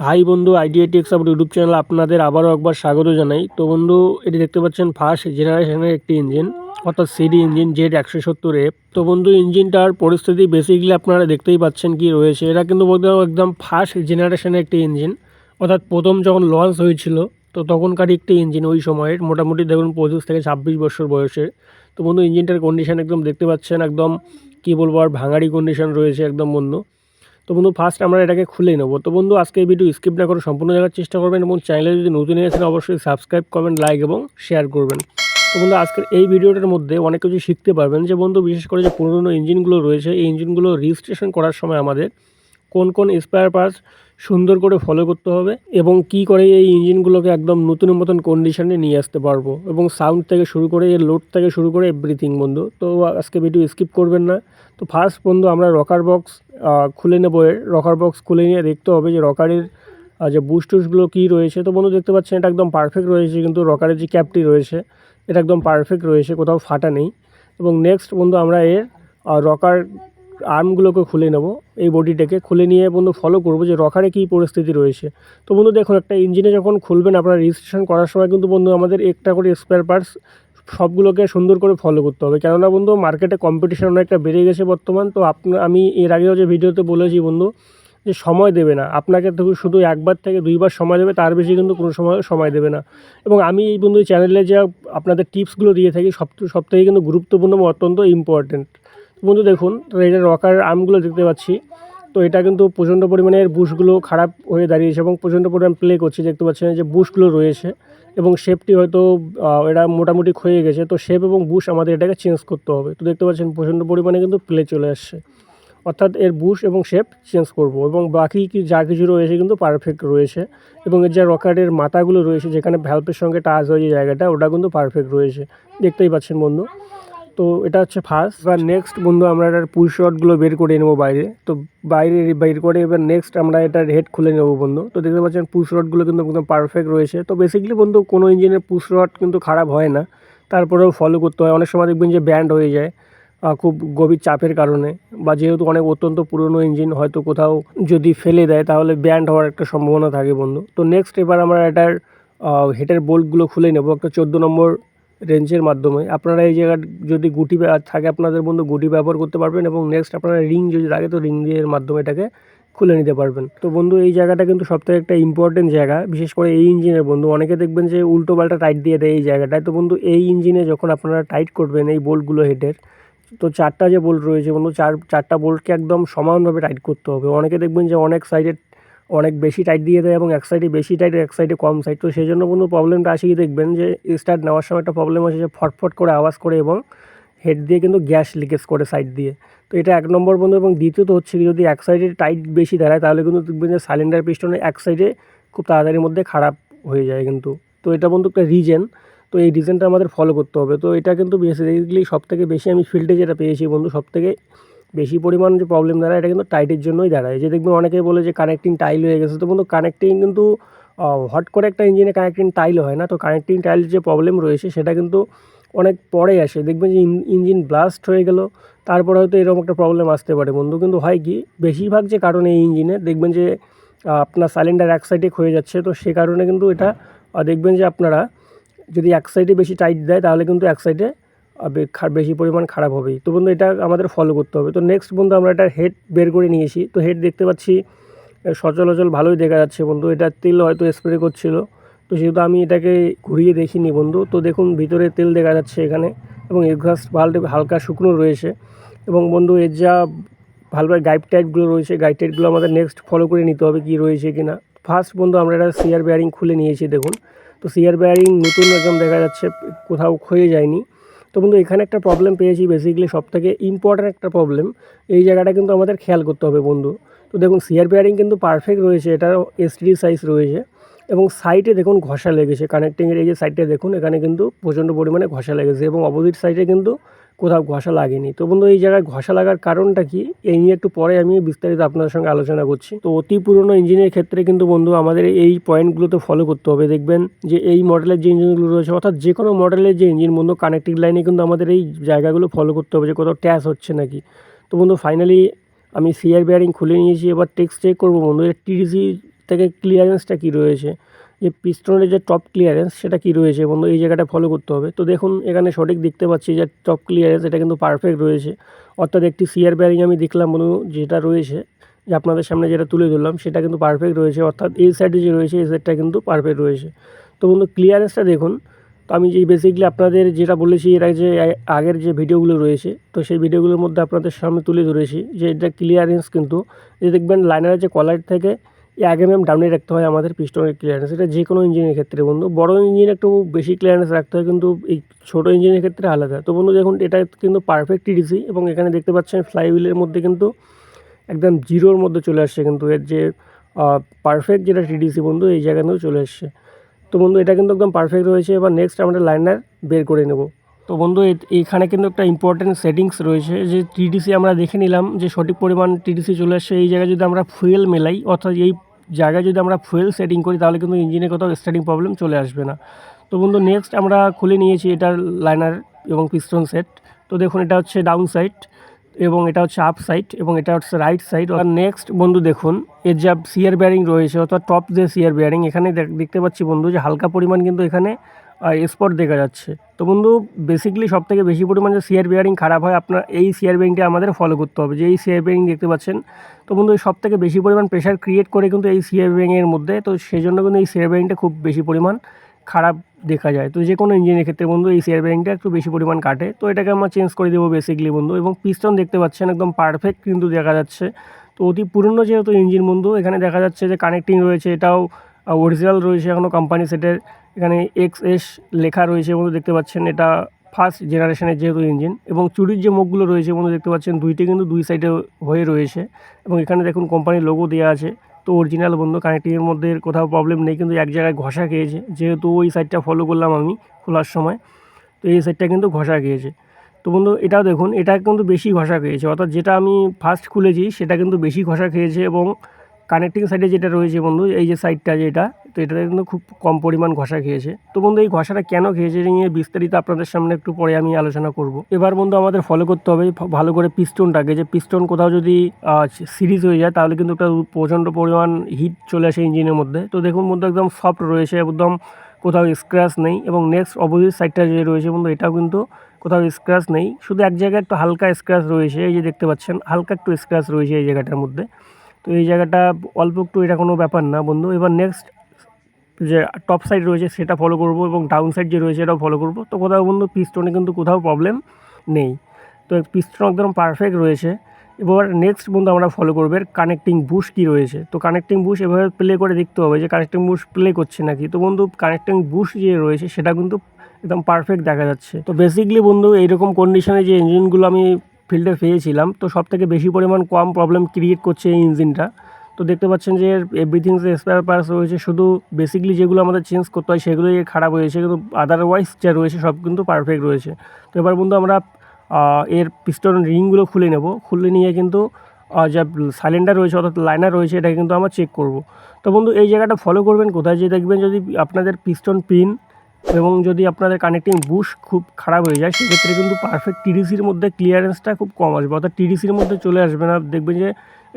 High বন্ধু, idea take support YouTube channel আপনাদের আবারও একবার স্বাগত জানাই। তো বন্ধু, এটি দেখতে পাচ্ছেন ফার্স্ট জেনারেশনের একটি ইঞ্জিন, অর্থাৎ সিডি ইঞ্জিন Z170F। তো বন্ধু, ইঞ্জিনটার পরিস্থিতি বেসিক্যালি আপনারা দেখতেই পাচ্ছেন কি রয়েছে। এটা কিন্তু বলতে একদম ফার্স্ট জেনারেশনের একটি ইঞ্জিন, অর্থাৎ প্রথম যখন লঞ্চ হয়েছিল তো তখনকার একটি ইঞ্জিন, ওই সময়ের মোটামুটি দেখুন 25 থেকে 26 বছর বয়সে। তো বন্ধু, ইঞ্জিনটার কন্ডিশন একদম দেখতে পাচ্ছেন, একদম কী বলবো আর ভাঙাড়ি কন্ডিশন রয়েছে একদম বন্ধু। তো বন্ধু, ফার্স্ট আমরা এটাকে খুলে নেব। তো বন্ধু, আজকে এই ভিডিও স্কিপ না করে সম্পূর্ণ দেখার চেষ্টা করবেন এবং চ্যানেলে যদি নতুন এসেছেন অবশ্যই সাবস্ক্রাইব, কমেন্ট, লাইক এবং শেয়ার করবেন। তো বন্ধু, আজকের এই ভিডিওটার মধ্যে অনেক কিছু শিখতে পারবেন যে বন্ধু, বিশেষ করে যে পুরনো ইঞ্জিনগুলো রয়েছে এই ইঞ্জিনগুলো রেজিস্ট্রেশন করার সময় আমাদের কোন কোন স্পেয়ার পার্টস সুন্দর করে ফলো করতে হবে এবং কি করে এই ইঞ্জিনগুলোকে একদম নতুনের মতন কন্ডিশনে নিয়ে আসতে পারবো, এবং সাউন্ড থেকে শুরু করে এর লোড থেকে শুরু করে এভরিথিং বন্ধু। তো আজকে ভিডিও স্কিপ করবেন না। তো ফার্স্ট বন্ধু, আমরা রকার বক্স খুলে নেবো। এর রকার বক্স খুলে নিয়ে দেখতে হবে যে রকারের যে বুস্টুসগুলো কী রয়েছে। তো বন্ধু, দেখতে পাচ্ছেন এটা একদম পারফেক্ট রয়েছে, কিন্তু রকারের যে ক্যাপটি রয়েছে এটা একদম পারফেক্ট রয়েছে, কোথাও ফাটা নেই। এবং নেক্সট বন্ধু, আমরা এর রকার আর্মগুলোকে খুলে নেব। এই বডিটাকে খুলে নিয়ে বন্ধু ফলো করবো যে রকারে কী পরিস্থিতি রয়েছে। তো বন্ধু দেখুন, একটা ইঞ্জিনে যখন খুলবেন আপনারা রেজিস্ট্রেশন করার সময় কিন্তু বন্ধু আমাদের একটা করে স্পেয়ার পার্টস সবগুলোকে সুন্দর করে ফলো করতে হবে, কেননা বন্ধু মার্কেটে কম্পিটিশন অনেকটা বেড়ে গেছে বর্তমান। তো আমি এর আগেও যে ভিডিওতে বলেছি বন্ধু যে সময় দেবে না আপনাকে, তো শুধু একবার থেকে দুইবার সময় দেবে, তার বেশি কিন্তু কোনো সময় দেবে না। এবং আমি এই বন্ধু চ্যানেলে যা আপনাদের টিপসগুলো দিয়ে থাকি সব থেকে কিন্তু গুরুত্বপূর্ণ এবং অত্যন্ত ইম্পর্টেন্ট। বন্ধু দেখুন, তো এটা রকার আর্মগুলো দেখতে পাচ্ছি, তো এটা কিন্তু প্রচণ্ড পরিমাণে এর বুশগুলো খারাপ হয়ে দাঁড়িয়েছে এবং প্রচণ্ড পরিমাণ প্লে করছে। দেখতে পাচ্ছেন যে বুশগুলো রয়েছে এবং শেপটি হয়তো এটা মোটামুটি ক্ষয়ে গেছে। তো শেপ এবং বুশ আমাদের এটাকে চেঞ্জ করতে হবে। তো দেখতে পাচ্ছেন প্রচণ্ড পরিমাণে কিন্তু প্লে চলে আসছে, অর্থাৎ এর বুশ এবং শেপ চেঞ্জ করব। এবং বাকি যা কিছু রয়েছে কিন্তু পারফেক্ট রয়েছে, এবং এর যা রকারের মাথাগুলো রয়েছে যেখানে ভ্যালভের সঙ্গে টাচ হয় যে জায়গাটা, ওটা কিন্তু পারফেক্ট রয়েছে, দেখতেই পাচ্ছেন বন্ধু। তো এটা হচ্ছে ফার্স্ট। এবার নেক্সট বন্ধু, আমরা এটার পুশ রডগুলো বের করে নেবো বাইরে। তো বাইরে বের করে এবার নেক্সট আমরা এটার হেড খুলে নেবো বন্ধু। তো দেখতে পাচ্ছেন পুশ রডগুলো কিন্তু একদম পারফেক্ট রয়েছে। তো বেসিক্যালি বন্ধু কোনো ইঞ্জিনের পুশ রড কিন্তু খারাপ হয় না, তারপরেও ফলো করতে হয়। অনেক সময় দেখবেন যে ব্যান্ড হয়ে যায় খুব গভীর চাপের কারণে, বা যেহেতু অনেক অত্যন্ত পুরনো ইঞ্জিন হয়তো কোথাও যদি ফেলে দেয় তাহলে ব্যান্ড হওয়ার একটা সম্ভাবনা থাকে বন্ধু। তো নেক্সট এবার আমরা এটার হেডের বোল্টগুলো খুলে নেবো একটা 14 নম্বর রেঞ্জের মাধ্যমে। আপনারা এই জায়গায় যদি গুটি থাকে আপনাদের বন্ধু, গুটি ব্যবহার করতে পারবেন, এবং নেক্সট আপনারা রিং যদি লাগে তো রিং দিয়ে মাধ্যমে এটাকে খুলে নিতে পারবেন। তো বন্ধু, এই জায়গাটা কিন্তু সবথেকে একটা ইম্পর্টেন্ট জায়গা, বিশেষ করে এই ইঞ্জিনের বন্ধু। অনেকে দেখবেন যে উল্টো পাল্টা টাইট দিয়ে দেয় এই জায়গাটায়। তো বন্ধু, এই ইঞ্জিনে যখন আপনারা টাইট করবেন এই বোল্টগুলো হেডের, তো চারটা যে বোল্ট রয়েছে বন্ধু, চারটা বোল্টকে একদম সমানভাবে টাইট করতে হবে। অনেকে দেখবেন যে অনেক সাইডে অনেক বেশি টাইট দিয়ে দেয় এবং এক সাইডে বেশি টাইট এক সাইডে কম সাইড। তো সেই জন্য বন্ধু প্রবলেমটা আসেই দেখবেন যে স্টার্ট নেওয়ার সময় একটা প্রবলেম আছে যে ফটফট করে আওয়াজ করে এবং হেড দিয়ে কিন্তু গ্যাস লিকেজ করে সাইড দিয়ে। তো এটা এক নম্বর বন্ধু। এবং দ্বিতীয়ত হচ্ছে কি, যদি এক সাইডে টাইট বেশি দাঁড়ায় তাহলে কিন্তু দেখবেন যে সিলিন্ডার পিস্টনে এক সাইডে খুব তাড়াতাড়ির মধ্যে খারাপ হয়ে যায় কিন্তু। তো এটা বন্ধু একটা রিজন, তো এই রিজনটা আমাদের ফলো করতে হবে। তো এটা কিন্তু বেসিক্যালি সবথেকে বেশি আমি ফিল্ডে যেটা পেয়েছি বন্ধু, সবথেকে বেশি পরিমাণ যে প্রবলেম দাঁড়ায় এটা কিন্তু টাইটের জন্যই দাঁড়ায়। যে দেখবেন অনেকেই বলে যে কানেক্টিং টাইল হয়ে গেছে। তো বন্ধু, কানেক্টিং কিন্তু হট করে একটা ইঞ্জিনে কানেক্টিং টাইল হয় না। তো কানেক্টিং টাইল যে প্রবলেম রয়েছে সেটা কিন্তু অনেক পরে আসে। দেখবেন যে ইঞ্জিন ব্লাস্ট হয়ে গেল, তারপরে হয়তো এরকম একটা প্রবলেম আসতে পারে বন্ধু। কিন্তু হয় কি, বেশিরভাগ যে কারণে এই ইঞ্জিনে দেখবেন যে আপনার সিলিন্ডার এক সাইডে ক্ষয়ে যাচ্ছে। তো সে কারণে কিন্তু এটা দেখবেন যে আপনারা যদি এক সাইডে বেশি টাইট দেয় তাহলে কিন্তু এক সাইডে বেশি পরিমাণ খারাপ হবেই। তো বন্ধু, এটা আমাদের ফলো করতে হবে। তো নেক্সট বন্ধু, আমরা এটার হেড বের করে নিয়েছি। তো হেড দেখতে পাচ্ছি সচলাচল ভালোই দেখা যাচ্ছে বন্ধু। এটা তেল হয়তো স্প্রে করছিল, তো সেহেতু আমি এটাকে ঘুরিয়ে দেখিনি বন্ধু। তো দেখুন ভিতরে তেল দেখা যাচ্ছে এখানে, এবং এক্সহস্ট ভাল্ব হালকা শুকনো রয়েছে। এবং বন্ধু, এর যা ভালভের গাইড টাইপগুলো রয়েছে, গাইড টাইপগুলো আমাদের নেক্সট ফলো করে নিতে হবে কি রয়েছে কি না। ফার্স্ট বন্ধু, আমরা এটা সিয়ার বেয়ারিং খুলে নিয়েছি দেখুন। তো সিয়ার বেয়ারিং নতুন একদম দেখা যাচ্ছে, কোথাও ক্ষয়ে যায়নি। তো বন্ধু, এখানে একটা প্রবলেম পেয়েছি, বেসিক্যালি সবথেকে ইম্পর্ট্যান্ট একটা প্রবলেম। এই জায়গাটা কিন্তু আমাদের খেয়াল করতে হবে বন্ধু। তো দেখুন সিয়ার বেয়ারিং কিন্তু পারফেক্ট রয়েছে, এটারও এসটিডি সাইজ রয়েছে, এবং সাইডে দেখুন ঘষা লেগেছে। কানেক্টিংয়ের এই যে সাইডটা দেখুন, এখানে কিন্তু প্রচণ্ড পরিমাণে ঘষা লেগেছে, এবং অপোজিট সাইডে কিন্তু কোথাও ঘষা লাগেনি। তো বন্ধু, এই জায়গায় ঘষা লাগার কারণটা কি, এই নিয়ে একটু পরে আমি বিস্তারিত আপনাদের সঙ্গে আলোচনা করছি। তো অতি পুরনো ইঞ্জিনের ক্ষেত্রে কিন্তু বন্ধু আমাদের এই পয়েন্টগুলোতে ফলো করতে হবে। দেখবেন যে এই মডেলের যে ইঞ্জিনগুলো রয়েছে, অর্থাৎ যে কোনো মডেলের যে ইঞ্জিন বন্ধু, কানেক্টিং লাইনে কিন্তু আমাদের এই জায়গাগুলো ফলো করতে হবে যে কোথাও ট্যাচ হচ্ছে নাকি। তো বন্ধু, ফাইনালি আমি সিআর বেয়ারিং খুলে নিয়েছি। এবার টেক্সট চেক করবো বন্ধু, এর টিডিসি থেকে ক্লিয়ারেন্সটা কী রয়েছে, যে পিস্টনের যে টপ ক্লিয়ারেন্স সেটা কী রয়েছে বন্ধু, এই জায়গাটা ফলো করতে হবে। তো দেখুন এখানে সঠিক দেখতে পাচ্ছি যে টপ ক্লিয়ারেন্স এটা কিন্তু পারফেক্ট রয়েছে, অর্থাৎ একটি সিয়ার বেয়ারিং আমি দেখলাম বন্ধু যেটা রয়েছে, যে আপনাদের সামনে যেটা তুলে ধরলাম সেটা কিন্তু পারফেক্ট রয়েছে, অর্থাৎ এই সাইডে যে রয়েছে এই সাইডটা কিন্তু পারফেক্ট রয়েছে। তো বন্ধু ক্লিয়ারেন্সটা দেখুন। তো আমি যে বেসিকলি আপনাদের যেটা বলেছি এর যে আগের যে ভিডিওগুলো রয়েছে, তো সেই ভিডিওগুলোর মধ্যে আপনাদের সামনে তুলে ধরেছি যে এটা ক্লিয়ারেন্স কিন্তু যে দেখবেন লাইনারের যে কলার থেকে 1 mm ডাউনে রাখতে হয় আমাদের পিস্টনের ক্লিয়ারেন্স, এটা যে কোনো ইঞ্জিনের ক্ষেত্রে বন্ধু। বড় ইঞ্জিন একটু বেশি ক্লিয়ারেন্স রাখতে হয়, কিন্তু এই ছোটো ইঞ্জিনের ক্ষেত্রে আলাদা। তো বন্ধু দেখুন এটা কিন্তু পারফেক্ট টিডিসি, এবং এখানে দেখতে পাচ্ছেন ফ্লাইহুইলের মধ্যে কিন্তু একদম জিরোর মধ্যে চলে আসছে, কিন্তু এর যে পারফেক্ট যেটা টিডিসি বন্ধু এই জায়গা কিন্তু চলে আসছে। তো বন্ধু এটা কিন্তু একদম পারফেক্ট রয়েছে। এবার নেক্সট আমরা লাইনার বের করে নেব। তো বন্ধু এইখানে কিন্তু একটা ইম্পর্টেন্ট সেটিংস রয়েছে, যে টিডিসি আমরা দেখে নিলাম যে সঠিক পরিমাণ টিডিসি চলে আসছে। এই জায়গায় যদি আমরা ফুয়েল মেলাই, অর্থাৎ এই জায়গায় যদি আমরা ফুয়েল সেটিং করি তাহলে কিন্তু ইঞ্জিনে কোথাও স্টার্টিং প্রবলেম চলে আসবে না। তো বন্ধু নেক্সট আমরা খুলে নিয়েছি এটার লাইনার এবং পিস্টন সেট। তো দেখুন এটা হচ্ছে ডাউন সাইড এবং এটা হচ্ছে আপ সাইড এবং এটা হচ্ছে রাইট সাইড। আর নেক্সট বন্ধু দেখুন এর যা সিয়ার বেয়ারিং রয়েছে, অর্থাৎ টপ যে সিয়ার বেয়ারিং, এখানে দেখতে পাচ্ছি বন্ধু যে হালকা পরিমাণ কিন্তু এখানে স্পট দেখা যাচ্ছে। তো বন্ধু বেসিক্যালি সবথেকে বেশি পরিমাণ যে সিয়ার বেয়ারিং খারাপ হয়, আপনার এই সিয়ার বেয়ারিংটা আমাদের ফলো করতে হবে। যে এই সিয়ার বেয়ারিং দেখতে পাচ্ছেন, তো বন্ধু সবথেকে বেশি পরিমাণ প্রেশার ক্রিয়েট করে কিন্তু এই সিয়ার বেয়ারিংয়ের মধ্যে, তো সেই জন্য কিন্তু এই সিয়ার বেয়ারিংটা খুব বেশি পরিমাণ খারাপ দেখা যায়। তো যে কোনো ইঞ্জিনের ক্ষেত্রে বন্ধু এই সিয়ার বেয়ারিংটা একটু বেশি পরিমাণ কাটে, তো এটাকে আমরা চেঞ্জ করে দেবো বেসিক্যালি বন্ধু। এবং পিস্টন দেখতে পাচ্ছেন একদম পারফেক্ট কিন্তু দেখা যাচ্ছে। তো অতি পুরনো যেহেতু ইঞ্জিন বন্ধু, এখানে দেখা যাচ্ছে যে কানেক্টিং রয়েছে এটাও অরিজিনাল রয়েছে এখনও কোম্পানি সেটের। এখানে XS লেখা রয়েছে বন্ধু দেখতে পাচ্ছেন, এটা ফার্স্ট জেনারেশনের যেহেতু ইঞ্জিন। এবং চুরির যে মুখগুলো রয়েছে বন্ধু দেখতে পাচ্ছেন দুইটা কিন্তু দুই সাইডে হয়ে রয়েছে, এবং এখানে দেখুন কোম্পানির লোগো দেওয়া আছে। তো অরিজিনাল বন্ধু, কানেক্টিংয়ের মধ্যে কোথাও প্রবলেম নেই, কিন্তু এক জায়গায় ঘষা খেয়েছে, যেহেতু ওই সাইডটা ফলো করলাম আমি খোলার সময়, তো এই সাইডটা কিন্তু ঘষা খেয়েছে। তো বন্ধু এটাও দেখুন এটা কিন্তু বেশি ঘষা খেয়েছে, অর্থাৎ যেটা আমি ফার্স্ট খুলেছি সেটা কিন্তু বেশি ঘষা খেয়েছে, এবং কানেক্টিং সাইডে যেটা রয়েছে বন্ধু এই যে সাইডটা যেটা, তো এটাতে কিন্তু খুব কম পরিমাণ ঘষা খেয়েছে। তো বন্ধু এই ঘষাটা কেন খেয়েছে নিয়ে বিস্তারিত আপনাদের সামনে একটু পরে আমি আলোচনা করব। এবার বন্ধু আমাদের ফলো করতে হবে ভালো করে পিস্টনটাকে, যে পিস্টন কোথাও যদি সিরিজ হয়ে যায় তাহলে কিন্তু একটা প্রচণ্ড পরিমাণ হিট চলে আসে ইঞ্জিনের মধ্যে। তো দেখুন বন্ধু একদম সফট রয়েছে, একদম কোথাও স্ক্র্যাচ নেই। এবং নেক্সট অপোজিট সাইডটা যে রয়েছে বন্ধু এটাও কিন্তু কোথাও স্ক্র্যাচ নেই, শুধু এক জায়গায় একটু হালকা স্ক্র্যাচ রয়েছে, এই যে দেখতে পাচ্ছেন হালকা একটু স্ক্র্যাচ রয়েছে এই জায়গাটার মধ্যে। তো এই জায়গাটা অল্প একটু, এটা কোনো ব্যাপার না বন্ধু। এবার নেক্সট যে টপ সাইড রয়েছে সেটা ফলো করব, এবং ডাউন সাইড যে রয়েছে এটাও ফলো করব। তো কোথাও বন্ধু পিস্টনে কিন্তু কোথাও প্রবলেম নেই, তো পিস্টন একদম পারফেক্ট রয়েছে। এবার নেক্সট বন্ধু আমরা ফলো করবো এর কানেক্টিং বুশ কী রয়েছে। তো কানেক্টিং বুশ এভাবে প্লে করে দেখতে হবে যে কানেক্টিং বুশ প্লে করছে নাকি। তো বন্ধু কানেক্টিং বুশ যে রয়েছে সেটা কিন্তু একদম পারফেক্ট দেখা যাচ্ছে। তো বেসিক্যালি বন্ধু এইরকম কন্ডিশনে যে ইঞ্জিনগুলো আমি ফিল্ডে পেয়েছিলাম, তো সব থেকে বেশি পরিমাণ কম প্রবলেম ক্রিয়েট করছে এই ইঞ্জিনটা। তো দেখতে পাচ্ছেন যে এভরিথিং যে স্পেয়ার পার্টস রয়েছে, শুধু বেসিক্যালি যেগুলো আমাদের চেঞ্জ করতে হয় সেগুলোই খারাপ হয়েছে, কিন্তু আদারওয়াইজ যা রয়েছে সব কিন্তু পারফেক্ট রয়েছে। তো এবার বন্ধু আমরা এর পিস্টন রিংগুলো খুলে নেব, খুলে নিয়ে কিন্তু যা সাইলেন্ডার রয়েছে অর্থাৎ লাইনার রয়েছে এটাকে কিন্তু আমরা চেক করব। তো বন্ধু এই জায়গাটা ফলো করবেন কোথায়, যে দেখবেন যদি আপনাদের পিস্টন পিন এবং যদি আপনাদের কানেক্টিং বুশ খুব খারাপ হয়ে যায়, সেক্ষেত্রে কিন্তু পারফেক্ট টিডিসির মধ্যে ক্লিয়ারেন্সটা খুব কম আসবে, অর্থাৎ টিডিসির মধ্যে চলে আসবে না। দেখবেন যে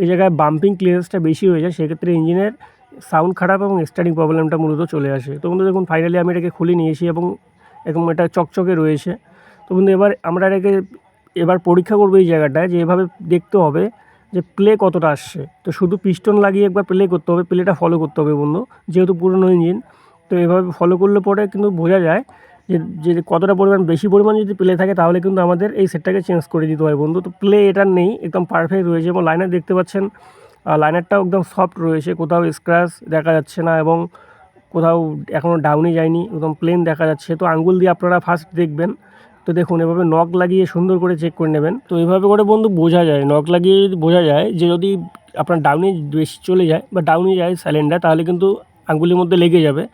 এই জায়গায় বাম্পিং ক্লিয়ারেন্সটা বেশি হয়ে যায়, সেক্ষেত্রে ইঞ্জিনের সাউন্ড খারাপ এবং স্টার্টিং প্রবলেমটা মূলত চলে আসে। তো বন্ধু দেখুন ফাইনালি আমি এটাকে খুলে নিয়েছি এবং এরকম এটা চকচকে রয়েছে। তো বন্ধু আমরা এটাকে পরীক্ষা করবো এই জায়গাটায়, যে এভাবে দেখতে হবে যে প্লে কতটা আসছে। তো শুধু পিস্টন লাগিয়ে একবার প্লে করতে হবে, প্লেটা ফলো করতে হবে বন্ধু, যেহেতু পুরনো ইঞ্জিন। তো এভাবে ফলো করলে পরে কিন্তু বোঝা যায় যে কতটা পরিমাণ, বেশি পরিমাণ যদি প্লে থাকে তাহলে কিন্তু আমাদের এই সেটটাকে চেঞ্জ করে দিতে হয় বন্ধু। তো প্লে এটার নেই, একদম পারফেক্ট রয়েছে। এবং লাইনার দেখতে পাচ্ছেন লাইনারটাও একদম সফট রয়েছে, কোথাও স্ক্র্যাচ দেখা যাচ্ছে না, এবং কোথাও এখনও ডাউনে যায়নি, একদম প্লেন দেখা যাচ্ছে। তো আঙ্গুল দিয়ে আপনারা ফার্স্ট দেখবেন। তো দেখুন এভাবে নখ লাগিয়ে সুন্দর করে চেক করে নেবেন। তো এইভাবে করে বন্ধু বোঝা যায়, নখ লাগিয়ে যদি বোঝা যায় যে যদি আপনার ডাউনে বেশি চলে যায় বা ডাউনে যায় সাইলেন্ডার, তাহলে কিন্তু আঙ্গুলের মধ্যে লেগে যাবে।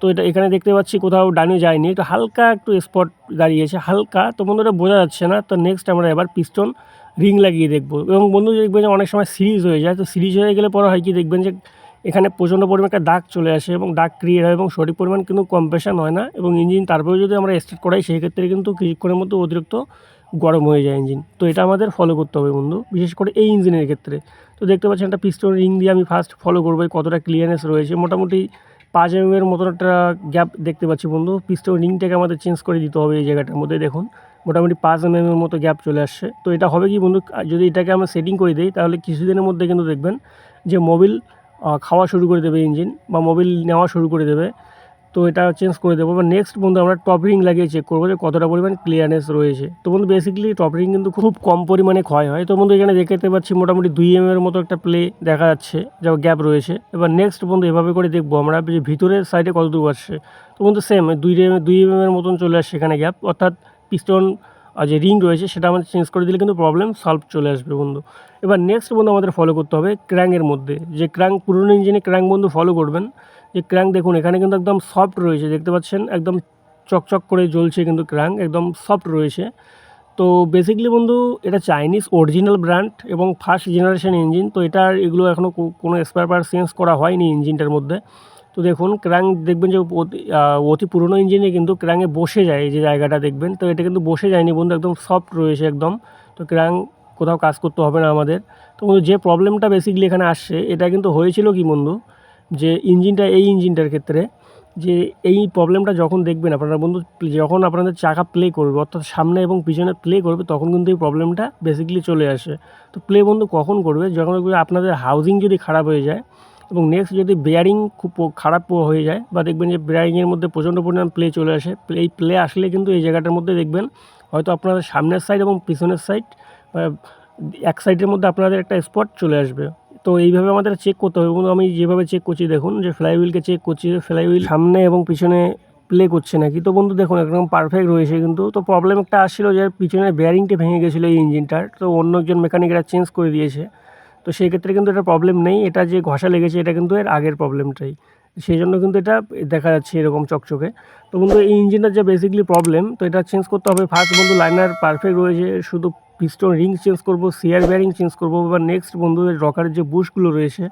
তো এটা এখানে দেখতে পাচ্ছি কোথাও ডাউনে যায়নি, তো হালকা একটু স্পট দাঁড়িয়েছে হালকা, তো বন্ধুরা বোঝা যাচ্ছে না। তো নেক্সট আমরা এবার পিস্টন রিং লাগিয়ে দেখবো। এবং বন্ধু দেখবেন যে অনেক সময় সিরিজ হয়ে যায়, তো সিরিজ হয়ে গেলে পরে হয় কি, দেখবেন যে এখানে প্রচণ্ড পরিমাণ একটা দাগ চলে আসে এবং দাগ ক্রিয়েট হয়, এবং সঠিক পরিমাণ কিন্তু কম্প্রেশন হয় না, এবং ইঞ্জিন তারপরেও যদি আমরা স্টার্ট করাই সেক্ষেত্রে কিন্তু কিছুক্ষণের মধ্যে অতিরিক্ত গরম হয়ে যায় ইঞ্জিন। তো এটা আমাদের ফলো করতে হবে বন্ধু, বিশেষ করে এই ইঞ্জিনের ক্ষেত্রে। তো দেখতে পাচ্ছেন একটা পিস্টন রিং দিয়ে আমি ফার্স্ট ফলো করবো কতটা ক্লিয়ারনেস রয়েছে। মোটামুটি 5 এর মতন একটা গ্যাপ দেখতে পাচ্ছি বন্ধু। পিস্টন রিংটাকে আমাদের চেঞ্জ করে দিতে হবে এই জায়গাটার মধ্যে। দেখুন মোটামুটি 5 এর মতো গ্যাপ চলে আসছে। তো এটা হবে কি বন্ধু, যদি এটাকে আমরা সেটিং করে দিই তাহলে কিছুদিনের মধ্যে কিন্তু দেখবেন যে মোবিল খাওয়া শুরু করে দেবে ইঞ্জিন, বা মোবিল নেওয়া শুরু করে দেবে। তো এটা চেঞ্জ করে দেবো। বা নেক্সট বন্ধু আমরা টপ রিং লাগিয়ে চেক করবো যে কতটা পরিমাণ ক্লিয়ারনেস রয়েছে। তো বন্ধু বেসিক্যালি টপ রিং কিন্তু খুব কম পরিমাণে ক্ষয় হয়। তো বন্ধু এখানে দেখতে পাচ্ছি মোটামুটি 2 এর মতো একটা প্লে দেখা যাচ্ছে, যা গ্যাপ রয়েছে। এবার নেক্সট বন্ধু এভাবে করে দেখবো আমরা যে ভিতরের সাইডে কতটুকু আসছে। তো বন্ধু সেম 2 এর মতন চলে আসছে এখানে গ্যাপ, অর্থাৎ পিস্টন যে রিং রয়েছে সেটা আমাদের চেঞ্জ করে দিলে কিন্তু প্রবলেম সলভ চলে আসবে বন্ধু। এবার নেক্সট বন্ধু আমাদের ফলো করতে হবে ক্র্যাঙ্কের মধ্যে, যে ক্র্যাঙ্ক পুরনো ইঞ্জিনে ক্র্যাঙ্ক বন্ধু ফলো করবেন। যে ক্র্যাঙ্ক দেখুন এখানে কিন্তু একদম সফট রয়েছে, দেখতে পাচ্ছেন একদম চকচক করে জ্বলছে, কিন্তু ক্র্যাঙ্ক একদম সফট রয়েছে। তো বেসিক্যালি বন্ধু এটা চাইনিজ অরিজিনাল ব্র্যান্ড এবং ফার্স্ট জেনারেশন ইঞ্জিন। তো এটার এগুলো এখনও কোনো স্পেয়ার পার্ট চেঞ্জ করা হয়নি ইঞ্জিনটার মধ্যে। তো দেখুন ক্র্যাঙ্ক দেখবেন যে অতি পুরনো ইঞ্জিনে কিন্তু ক্র্যাঙ্কে বসে যায়, এই যে জায়গাটা দেখবেন। তো এটা কিন্তু বসে যায়নি বন্ধু, একদম সফট রয়েছে একদম। তো ক্র্যাঙ্ক কোথাও কাজ করতে হবে না আমাদের। তো বন্ধু যে প্রবলেমটা বেসিক্যালি এখানে আসছে, এটা কিন্তু হয়েছিল কি বন্ধু, যে এই ইঞ্জিনটার ক্ষেত্রে যে এই প্রবলেমটা যখন দেখবেন আপনারা বন্ধু, যখন আপনাদের চাকা প্লে করবে, অর্থাৎ সামনে এবং পিছনে প্লে করবে, তখন কিন্তু এই প্রবলেমটা বেসিক্যালি চলে আসে। তো প্লে বন্ধু কখন করবে, যখন আপনাদের হাউজিং যদি খারাপ হয়ে যায় এবং নেক্সট যদি বেয়ারিং খুব খারাপ হয়ে যায়, বা দেখবেন যে বেয়ারিংয়ের মধ্যে প্রচণ্ড পরিমাণ প্লে চলে আসে। এই প্লে আসলে কিন্তু এই জায়গাটার মধ্যে দেখবেন হয়তো আপনাদের সামনের সাইড এবং পিছনের সাইড এক সাইডের মধ্যে আপনাদের একটা স্পট চলে আসবে। তো এইভাবে আমাদের চেক করতে হবে বন্ধু। আমি যেভাবে চেক করছি দেখুন, যে ফ্লাইহুইলকে চেক করছি, ফ্লাইহুইল সামনে এবং পিছনে প্লে করছে নাকি। তো বন্ধু দেখুন একদম পারফেক্ট রয়েছে কিন্তু। তো প্রবলেম একটা আসছিলো যে পিছনে বেয়ারিংটা ভেঙে গেছিলো এই ইঞ্জিনটার। তো অন্য একজন মেকানিক এটা চেঞ্জ করে দিয়েছে। তো সেই ক্ষেত্রে কিন্তু এটা প্রবলেম নেই, এটা যে ঘষা লেগেছে এটা কিন্তু এর আগের প্রবলেমটাই। সেই জন্য কিন্তু এটা দেখা যাচ্ছে এরকম চকচকে। তো বন্ধু এই ইঞ্জিনের যে বেসিক্যালি প্রবলেম, তো এটা চেঞ্জ করতে হবে। ফার্স্ট বন্ধু লাইনার পারফেক্ট রয়েছে, শুধু পিস্টন রিং চেঞ্জ করবো, সিআর বেয়ারিং চেঞ্জ করবো। এবার নেক্সট বন্ধু রকারের যে বুশগুলো রয়েছে,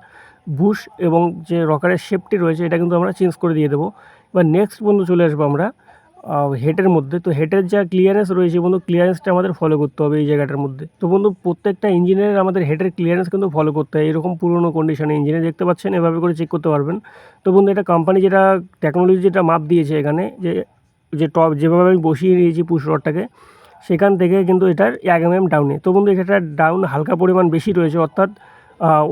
বুশ এবং যে রকারের শেপটি রয়েছে, এটা কিন্তু আমরা চেঞ্জ করে দিয়ে দেবো। এবার নেক্সট বন্ধু চলে আসবো আমরা হেডের মধ্যে। তো হেডের যা ক্লিয়ারেন্স রয়েছে বন্ধু, ক্লিয়ারেন্সটা আমাদের ফলো করতে হবে এই জায়গাটার মধ্যে। তো বন্ধু প্রত্যেকটা ইঞ্জিনের আমাদের হেডের ক্লিয়ারেন্স কিন্তু ফলো করতে হয়। এরকম পুরনো কন্ডিশনে ইঞ্জিনে দেখতে পাচ্ছেন, এভাবে করে চেক করতে পারবেন। তো বন্ধু এটা কোম্পানি যেটা টেকনোলজি যেটা মাপ দিয়েছে এখানে, যে টপ যেভাবে আমি বসিয়ে নিয়েছি পুশ রডটাকে, সেখান থেকে কিন্তু এটার 1 mm ডাউনে। তো বন্ধু এটা ডাউন হালকা পরিমাণ বেশি রয়েছে, অর্থাৎ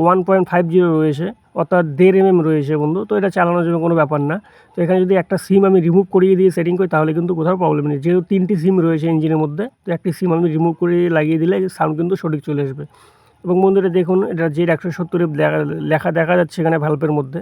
1.50 রয়েছে, অর্থাৎ 1.5 mm রয়েছে বন্ধু। তো এটা চালানোর জন্য কোনো ব্যাপার না। তো এখানে যদি একটা সিম আমি রিমুভ করিয়ে দিয়ে সেটিং করি তাহলে কিন্তু কোথাও প্রবলেম নেই। যেহেতু 3টি সিম রয়েছে ইঞ্জিনের মধ্যে, তো একটি সিম আমি রিমুভ করে লাগিয়ে দিলে সাউন্ড কিন্তু সঠিক চলে আসবে। এবং বন্ধু এটা দেখুন, এটা জেড 170 লেখা দেখা যাচ্ছে এখানে ভাল্বের মধ্যে।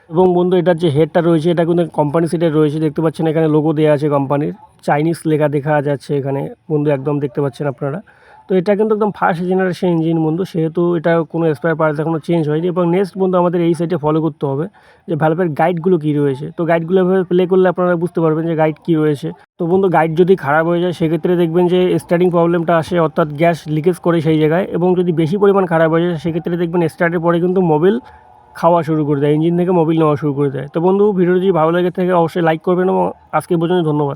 এবং বন্ধু এটার যে হেডটা রয়েছে এটা কিন্তু কোম্পানি সিটের রয়েছে, দেখতে পাচ্ছেন এখানে লোগো দেওয়া আছে কোম্পানির, চাইনিজ লেখা দেখা যাচ্ছে এখানে বন্ধু, একদম দেখতে পাচ্ছেন আপনারা। তো এটা কিন্তু একদম ফার্স্ট জেনারেশন ইঞ্জিন বন্ধু, সেহেতু এটা কোনো স্পেয়ার পার্টস এখনও চেঞ্জ হয়নি। এবং নেক্সট বন্ধু আমাদের এই সাইডে ফলো করতে হবে যে ভালভের গাইডগুলো কী রয়েছে। তো গাইডগুলো এভাবে প্লে করলে আপনারা বুঝতে পারবেন যে গাইড কী রয়েছে। তো বন্ধু গাইড যদি খারাপ হয়ে যায় সেক্ষেত্রে দেখবেন যে স্টার্টিং প্রবলেমটা আসে, অর্থাৎ গ্যাস লিকেজ করে সেই জায়গায়। এবং যদি বেশি পরিমাণ খারাপ হয়ে যায় সেক্ষেত্রে দেখবেন স্টার্টের পরে কিন্তু মোবিল খাওয়া শুরু করে দেয়, ইঞ্জিন থেকে মোবিল নেওয়া শুরু করে দেয়। তো বন্ধু ভিডিওটি যদি ভালো লেগে থাকে অবশ্যই লাইক করবেন এবং আজকে পর্যন্ত ধন্যবাদ।